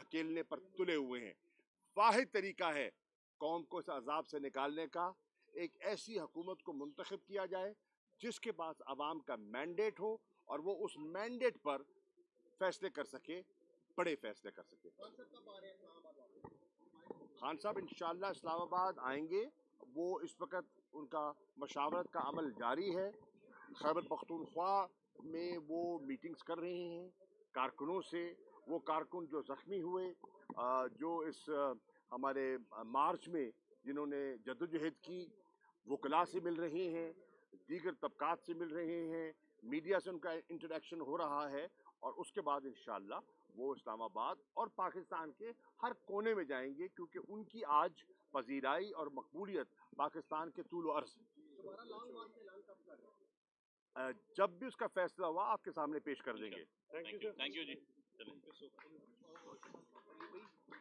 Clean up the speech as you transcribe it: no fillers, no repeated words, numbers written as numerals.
धकेलने पर तुले हुए हैं। वाहिद तरीका है कौम को इस अजाब से निकालने का, एक ऐसी हुकूमत को मुंतखब किया जाए जिसके पास अवाम का मैंडेट हो और वो उस मैंडेट पर फैसले कर सके, बड़े फैसले कर सके। खान साहब इंशाअल्लाह इस्लामाबाद आएंगे। वो इस वक्त उनका मशावरत का अमल जारी है। खैबर पख्तूनख्वा में वो मीटिंग्स कर रहे हैं कारकुनों से। वो कारकुन जो ज़ख्मी हुए, जो इस हमारे मार्च में जिन्होंने जद्दोजहद की, वकला से मिल रहे हैं, दीगर तबकात से मिल रहे हैं, मीडिया से उनका इंटरेक्शन हो रहा है, और उसके बाद इंशाअल्लाह वो इस्लामाबाद और पाकिस्तान के हर कोने में जाएंगे, क्योंकि उनकी आज पजीराई और मकबूलियत पाकिस्तान के तूल अर्ज़ जब भी उसका फैसला हुआ आपके सामने पेश कर देंगे। Thank you ji.